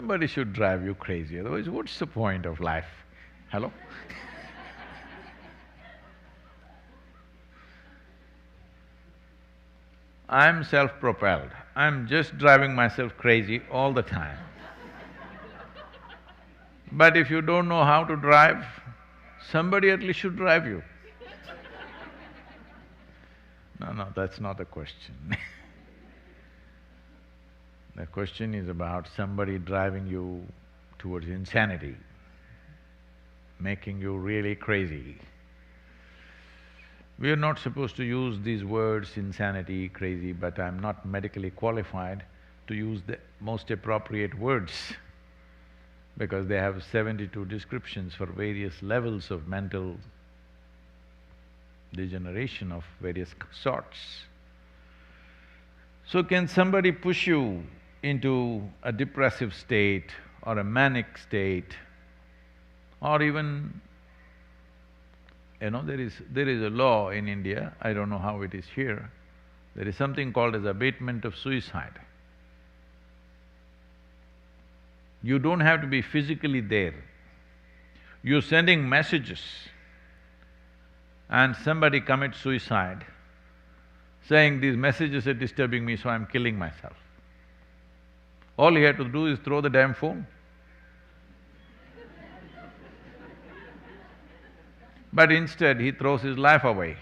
Somebody should drive you crazy, otherwise what's the point of life? Hello? I'm self-propelled. I'm just driving myself crazy all the time. But if you don't know how to drive, somebody at least should drive you. No, that's not the question. The question is about somebody driving you towards insanity, making you really crazy. We are not supposed to use these words, insanity, crazy, but I'm not medically qualified to use the most appropriate words because they have 72 descriptions for various levels of mental degeneration of various sorts. So can somebody push you into a depressive state or a manic state or even… there is a law in India, I don't know how it is here, there is something called as abatement of suicide. You don't have to be physically there. You're sending messages and somebody commits suicide, saying, "These messages are disturbing me, so I'm killing myself." All he had to do is throw the damn phone. But instead, he throws his life away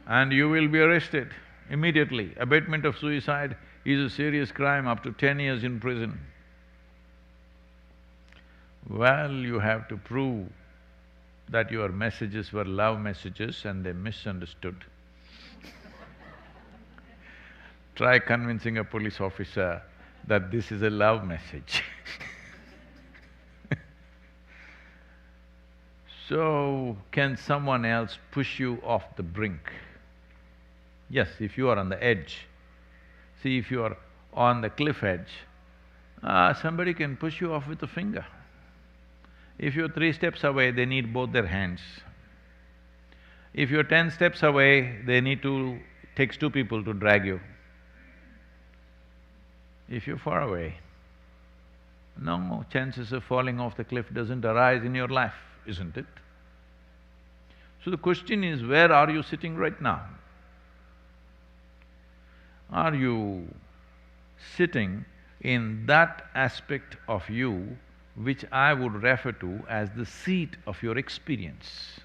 and you will be arrested immediately. Abatement of suicide is a serious crime, up to 10 years in prison. Well, you have to prove that your messages were love messages and they misunderstood. Try convincing a police officer that this is a love message. So, can someone else push you off the brink? Yes, if you are on the edge. See, if you are on the cliff edge, somebody can push you off with a finger. If you're 3 steps away, they need both their hands. If you're 10 steps away, takes 2 people to drag you. If you're far away, no chances of falling off the cliff doesn't arise in your life, isn't it? So the question is, where are you sitting right now? Are you sitting in that aspect of you which I would refer to as the seat of your experience?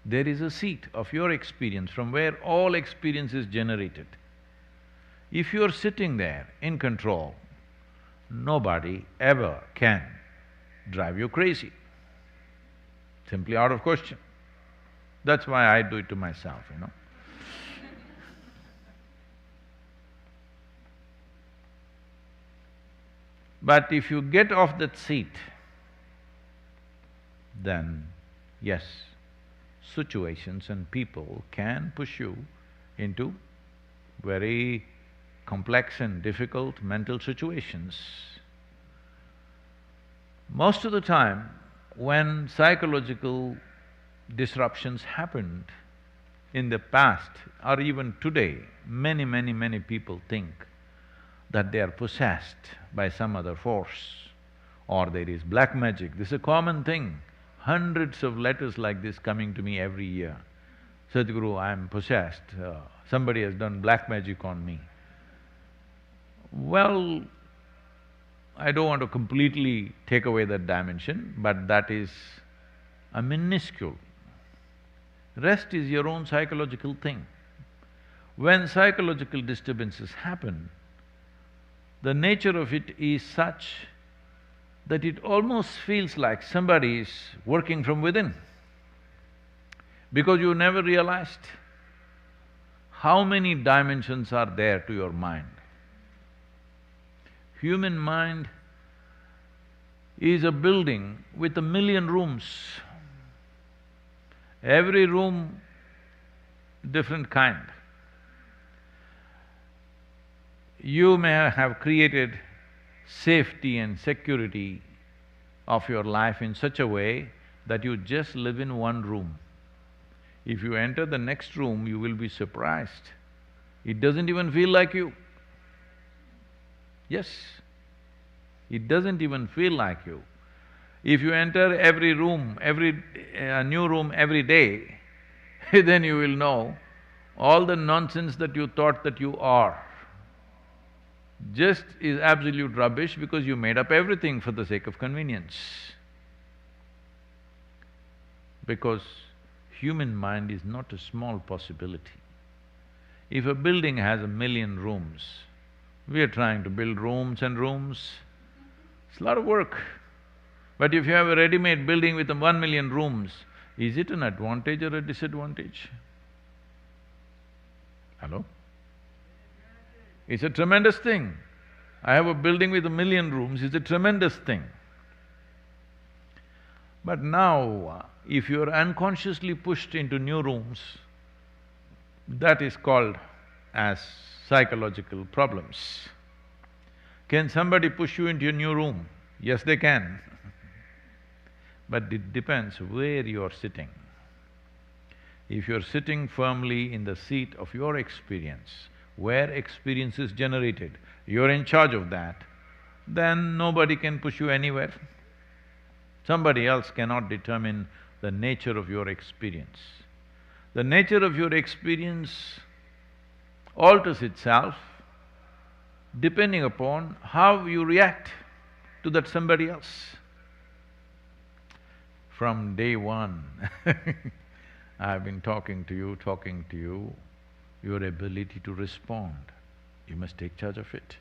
There is a seat of your experience from where all experience is generated. If you're sitting there in control, nobody ever can drive you crazy. Simply out of question. That's why I do it to myself, But if you get off that seat, then yes, situations and people can push you into very complex and difficult mental situations. Most of the time, when psychological disruptions happened in the past or even today, many people think that they are possessed by some other force or there is black magic. This is a common thing. Hundreds of letters like this coming to me every year. Sadhguru, I'm possessed, somebody has done black magic on me. Well, I don't want to completely take away that dimension, but that is a minuscule. Rest is your own psychological thing. When psychological disturbances happen, the nature of it is such that it almost feels like somebody is working from within, because you never realized how many dimensions are there to your mind. Human mind is a building with 1,000,000 rooms. Every room different kind. You may have created safety and security of your life in such a way that you just live in one room. If you enter the next room, you will be surprised. It doesn't even feel like you. Yes, It doesn't even feel like you. If you enter every room, new room every day, then you will know all the nonsense that you thought that you are just is absolute rubbish because you made up everything for the sake of convenience. Because human mind is not a small possibility. If a building has 1,000,000 rooms, we are trying to build rooms and rooms, it's a lot of work. But if you have a ready-made building with 1,000,000 rooms, is it an advantage or a disadvantage? Hello? It's a tremendous thing. I have a building with 1,000,000 rooms, it's a tremendous thing. But now, if you're unconsciously pushed into new rooms, that is called as psychological problems. Can somebody push you into a new room? Yes, they can. But it depends where you're sitting. If you're sitting firmly in the seat of your experience, where experience is generated, you're in charge of that, then nobody can push you anywhere. Somebody else cannot determine the nature of your experience. The nature of your experience alters itself depending upon how you react to that somebody else. From day one I've been talking to you, your ability to respond, you must take charge of it.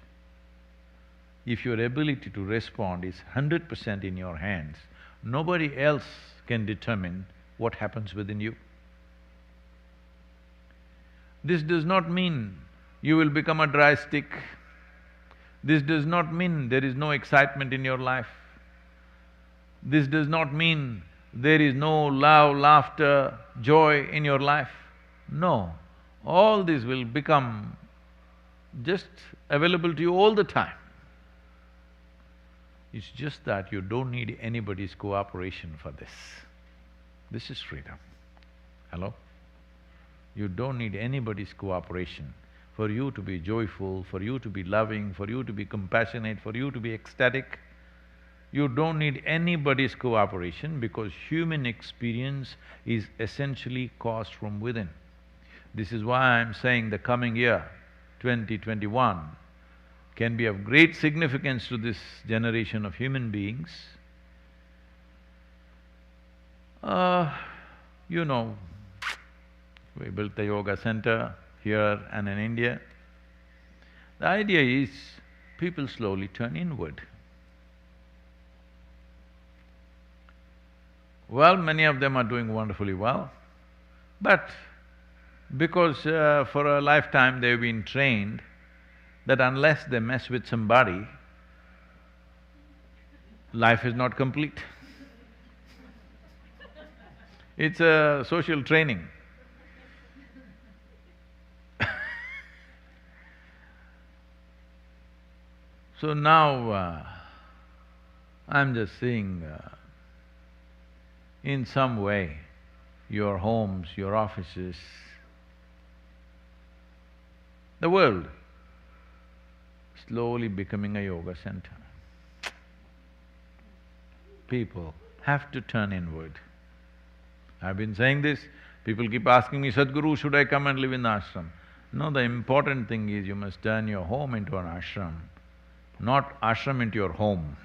If your ability to respond is 100% in your hands, nobody else can determine what happens within you. This does not mean you will become a dry stick. This does not mean there is no excitement in your life. This does not mean there is no love, laughter, joy in your life. No, all this will become just available to you all the time. It's just that you don't need anybody's cooperation for this. This is freedom. Hello? You don't need anybody's cooperation for you to be joyful, for you to be loving, for you to be compassionate, for you to be ecstatic. You don't need anybody's cooperation because human experience is essentially caused from within. This is why I'm saying the coming year, 2021, can be of great significance to this generation of human beings. You know, we built the yoga center here and in India. The idea is people slowly turn inward. Well, many of them are doing wonderfully well, but because for a lifetime they've been trained that unless they mess with somebody, life is not complete. It's a social training. So now, I'm just seeing in some way, your homes, your offices, the world slowly becoming a yoga center. People have to turn inward. I've been saying this, people keep asking me, Sadhguru, should I come and live in the ashram? No, the important thing is you must turn your home into an ashram, not ashram into your home.